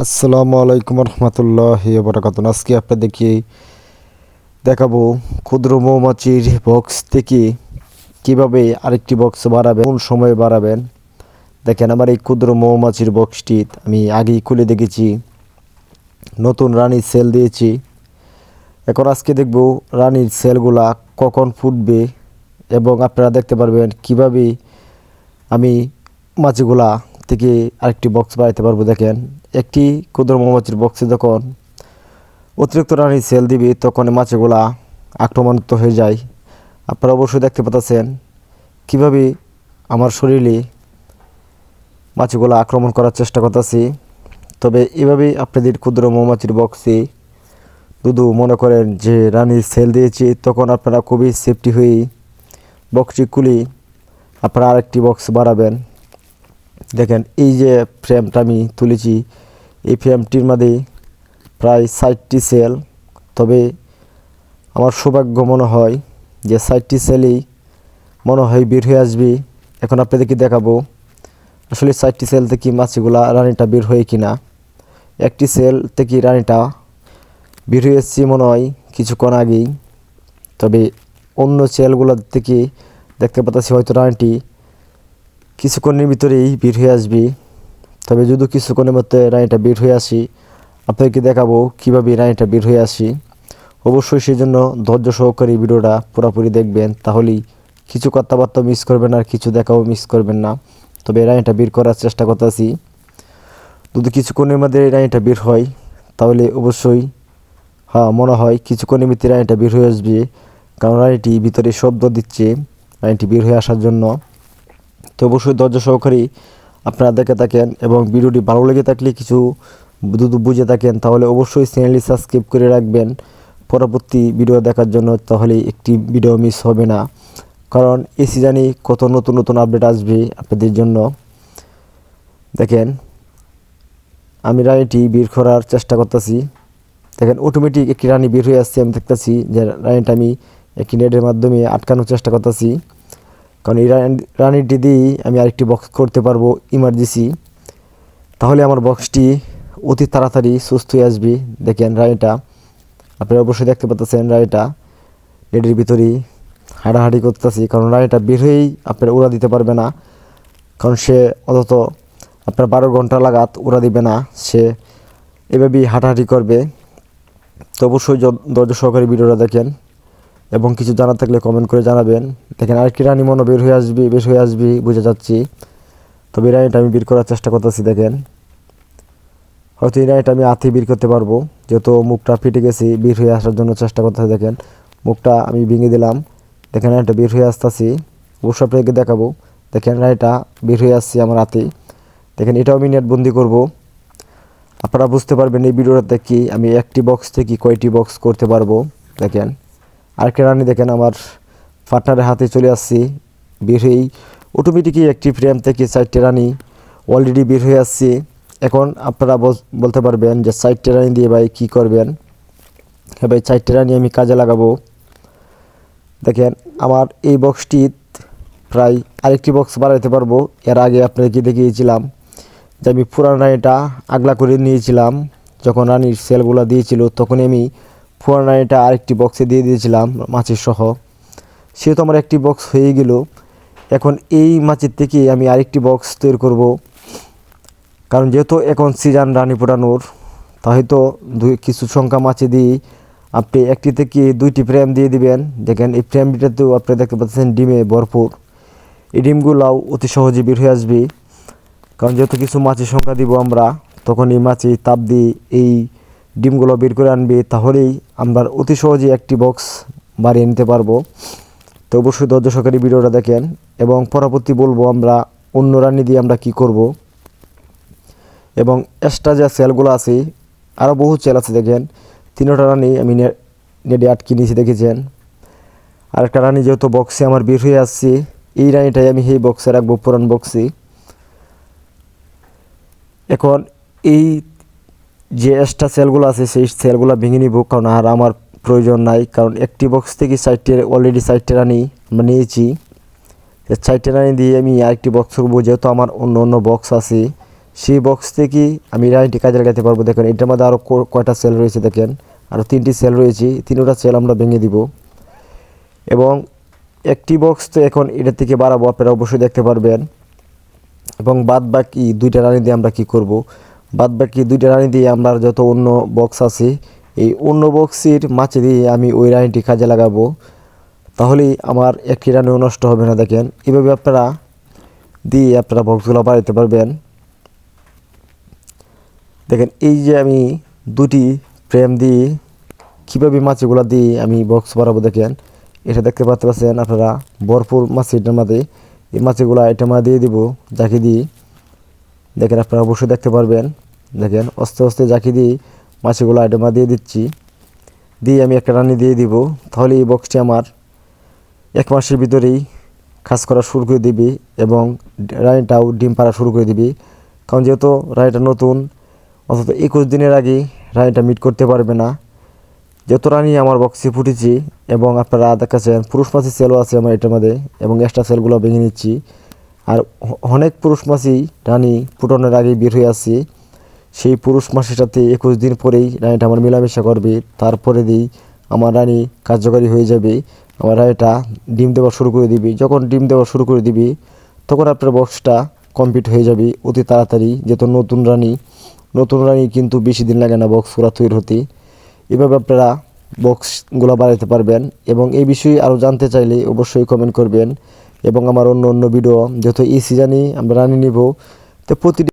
আসসালামু আলাইকুম রহমতুল্লাহি বারাকাতুহু। আজকে আপনাদেরকে দেখাবো ক্ষুদ্র মৌমাছির বক্স থেকে কিভাবে আরেকটি বক্স বাড়াবেন, কোন সময় বাড়াবেন। দেখেন, আমার এই ক্ষুদ্র মৌমাছির বক্সটি আমি আগেই খুলে দেখেছি, নতুন রানীর সেল দিয়েছি। এখন আজকে দেখব রানীর সেলগুলা কখন ফুটবে এবং আপনারা দেখতে পারবেন কিভাবে আমি মাছিগুলা থেকে আরেকটি বক্স বানাইতে পারবো। দেখেন, একটি ক্ষুদ্র মৌমাছির বক্সে যখন অতিরিক্ত রানী সেল দিবি তখন মাছিগুলা আক্রমণাত্মক হয়ে যায়। আপনারা অবশ্যই দেখতে পাচ্ছেন কিভাবে আমার শরীরে মাছিগুলা আক্রমণ করার চেষ্টা করতেছি। তবে এভাবেই আপনাদের ক্ষুদ্র মৌমাছির বক্সে শুধু মনে করেন যে রানীর সেল দিয়েছি, তখন আপনারা খুবই সেফটি হয়েই বক্সটি খুলে আপনারা আরেকটি বক্স বাড়াবেন। দেখেন, এই যে ফ্রেমটা আমি তুলেছি, এই ফ্রেমটির মধ্যে প্রায় 60টি সেল। তবে আমার সৌভাগ্য মনে হয় যে 60টি সেলই মনে হয় বের হয়ে আসবে। এখন আপনাদেরকে দেখাবো আসলে 60টি সেল থেকে মাছিগুলা রানীটা বের হয় কিনা। একটি সেল থেকে রানীটা বের হয়ে এসেছি মনে হয় কিছুক্ষণ আগেই। তবে অন্য সেলগুলো থেকে দেখতে পাচ্ছি হয়তো রানীটি কিছুক্ষণের ভিতরেই বের হয়ে আসবে। তবে যদি কিছুক্ষণের মধ্যে রানীটা বের হয়ে আসি, আপনাদেরকে দেখাবো কীভাবে রানীটা বের হয়ে আসি। অবশ্যই সেই জন্য ধৈর্য সহকারে ভিডিওটা পুরোপুরি দেখবেন, তাহলেই কিছু কথাবার্তা মিস করবেন আর কিছু দেখাও মিস করবেন না। তবে রানীটা বের করার চেষ্টা করতেছি। যদি কিছুক্ষণের মধ্যে রানীটা বের হয় তাহলে অবশ্যই মনে হয় কিছুক্ষণের ভিতরে রানীটা বের হয়ে আসবে, কারণ রানীটি ভিতরে শব্দ দিচ্ছে রানীটি বের হয়ে আসার জন্য। তো অবশ্যই ধৈর্য সহকারে আপনারা দেখে থাকেন এবং ভিডিওটি ভালো লেগে থাকলে কিছু যদি বুঝে থাকেন তাহলে অবশ্যই চ্যানেলটি সাবস্ক্রাইব করে রাখবেন পরবর্তী ভিডিও দেখার জন্য, তাহলে একটি ভিডিও মিস হবে না। কারণ এই সিজনে কত নতুন নতুন আপডেট আসবে আপনাদের জন্য। দেখেন, আমি রানীটি বের করার চেষ্টা করতেছি। দেখেন, অটোমেটিক একটি রানী বের হয়ে আসছে। আমি দেখতেছি যে রানীটা আমি একটি নেটের মাধ্যমে আটকানোর চেষ্টা করতেছি, কারণ এই রানীটি দিয়েই আমি আরেকটি বক্স করতে পারবো ইমার্জেন্সি। তাহলে আমার বক্সটি অতি তাড়াতাড়ি সুস্থ হয়ে আসবে। দেখেন, রানীটা আপনারা অবশ্যই দেখতে পাচ্ছেন রানীটা নেটের ভিতরেই হাঁটাহাঁটি করতেছি, কারণ রানীটা বের হয়েই আপনারা উড়া দিতে পারবে না, কারণ সে অন্তত আপনার 12 ঘন্টা লাগাত উড়া দিবে না, সে এভাবেই হাঁটাহাঁটি করবে। তো অবশ্যই ধৈর্য সহকারে ভিডিওটা দেখেন এবং কিছু জানার থাকলে কমেন্ট করে জানাবেন। দেখেন, আরেকটি রানী মনে বের হয়ে আসবে বুঝে যাচ্ছি। তবে এই রানীটা আমি বের করার চেষ্টা করতেছি। দেখেন, হয়তো এই রানীটা আমি হাতে বের করতে পারবো, যেহেতু মুখটা ফেটে গেছে, বের হয়ে আসার জন্য চেষ্টা করতেছি। দেখেন, মুখটা আমি ভেঙে দিলাম। দেখেন, রানীটা বের হয়ে আসতেছি, অবশ্যই আপনাকে দেখাবো। দেখেন, রানীটা বের হয়ে আসছে আমার হাতে। দেখেন, এটাও আমি নেটবন্দি করব। আপনারা বুঝতে পারবেন এই ভিডিওটা দেখি আমি একটি বক্স থেকে কয়টি বক্স করতে পারবো। দেখেন, আরেকটা রানী দেখেন আমার পার্টনারের হাতে চলে আসছি, বের হয়েই অটোমেটিকই একটি ফ্রেম থেকে 4টে রানী অলরেডি বের হয়ে আসছে। এখন আপনারা বলতে পারবেন যে 4টে রানী দিয়ে ভাই কী করবেন। হ্যাঁ ভাই, 4টে রানী আমি কাজে লাগাবো। দেখেন, আমার এই বক্সটি প্রায় আরেকটি বক্স বাড়াইতে পারবো। এর আগে আপনাদেরকে দেখিয়েছিলাম যে আমি পুরান রানীটা আগলা করে নিয়েছিলাম, যখন রানীর সেলগুলো দিয়েছিল তখনই আমি পুরান রানীটা আরেকটি বক্সে দিয়ে দিয়েছিলাম মাছের সহ। সেহেতু আমার একটি বক্স হয়ে গেল। এখন এই মাছের থেকে আমি আরেকটি বক্স তৈরি করব, কারণ যেহেতু এখন সিজন রানী ফোটানোর, তা হয়তো কিছু সংখ্যা মাছে দিয়ে আপনি একটি থেকে 2টি ফ্রেম দিয়ে দিবেন। দেখেন, এই ফ্রেমটিতেও আপনি দেখতে পাচ্ছেন ডিমে ভরপুর। এই ডিমগুলাও অতি সহজে বের হয়ে আসবে, কারণ যেহেতু কিছু মাছের সংখ্যা দিব আমরা, তখন এই মাছে তাপ দিয়ে এই ডিমগুলো বের করে আনবে, তাহলেই আমরা অতি সহজে একটি বক্স বাড়িয়ে নিতে পারবো। তো অবশ্যই ধৈর্য সহকারে ভিডিওটা দেখেন এবং পরবর্তী বলবো আমরা অন্য রানী দিয়ে আমরা কি করব। এবং এক্সট্রা যে সেলগুলো আছে, আরও বহু সেল আছে। দেখেন, 3টা রানী আমি নেটে আটকে নিয়েছি দেখেছেন। আরেকটা রানী যেহেতু বক্সে আমার বের হয়ে আসছে, এই রানীটাই আমি এই বক্সে রাখবো, পুরান বক্সে। এখন এই যে এক্সট্রা সেলগুলো আছে সেই সেলগুলো ভেঙে নিব, কারণ আর আমার প্রয়োজন নাই, কারণ একটি বক্স থেকে অলরেডি 4টে রানী আমরা নিয়েছি। 4টে রানী দিয়ে আমি আরেকটি বক্স করবো, যেহেতু আমার অন্য অন্য বক্স আছে সেই বক্স থেকে আমি রানিটি কাজে লাগাতে পারবো। দেখেন এটার মধ্যে আরও কয়টা সেল রয়েছে, দেখেন আরও 3টি সেল রয়েছে, 3টা সেল আমরা ভেঙে দিব এবং একটি বক্স তো এখন এটার থেকে বাড়াবো, আপনারা অবশ্যই দেখতে পারবেন। এবং বাদ বাকি 2টা রানি দিয়ে আমরা কি করব, বাদ বাকি 2টা রানি দিয়ে আমরা যত অন্য বক্স আছে এই অন্য বক্সের মাঝে দিয়ে আমি ওই রানিটি কাজে লাগাবো, তাহলেই আমার একটি রানিও নষ্ট হবে না। দেখেন এভাবে আপনারা দিয়ে আপনারা বক্সগুলো বাড়াতে পারবেন। দেখেন এই যে আমি 2টি ফ্রেম দিয়ে কীভাবে মাছিগুলো দিয়ে আমি বক্স বাড়াবো, দেখেন এটা দেখতে পাচ্ছেন আপনারা ভরপুর মাছি এটার মধ্যে। এই মাছিগুলো এটা মধ্যে দিয়ে দিব জাকি দিয়ে, দেখেন আপনারা অবশ্যই দেখতে পারবেন। দেখেন আস্তে আস্তে জাকি দিয়ে মাছিগুলো এটা মধ্যে দিয়ে দিচ্ছি, দিয়ে আমি একটা রানি দিয়ে দিব, তাহলে এই বক্সটি আমার 1 মাসের ভিতরেই কাজ করা শুরু করে দিবি এবং রানিটাও ডিম পাড়া শুরু করে দিবি। কারণ যেহেতু রানিটা নতুন, অন্তত 21 দিনের আগে রানিটা মিট করতে পারবে না। যত রানি আমার বক্সে ফুটেছি এবং আপনারা দেখাচ্ছেন পুরুষ মাছি সেলও আছে আমার এটার মধ্যে এবং এক্সট্রা সেলগুলো ভেঙে নিচ্ছি। আর অনেক পুরুষ মাছি রানি ফুটানোর আগেই বের হয়ে আসছে। সেই পুরুষ মাছির সাথে 21 দিন পরেই রানিটা আমার মেলামেশা করবে, তারপরে দিই আমার রানি কার্যকারী হয়ে যাবে, আমার রানিটা ডিম দেওয়া শুরু করে দিবি। যখন ডিম দেওয়া শুরু করে দিবি তখন আপনার বক্সটা কমপ্লিট হয়ে যাবে অতি তাড়াতাড়ি। যেহেতু নতুন রানি কিন্তু বেশি দিন লাগে না বক্সগুলো তৈরি হতে। এভাবে আপনারা বক্সগুলো বানাতে পারবেন এবং এই বিষয়ে আরও জানতে চাইলে অবশ্যই কমেন্ট করবেন। এবং আমার অন্য ভিডিও যেহেতু এই সিজনে আমরা রানি নিব, তো প্রতিটি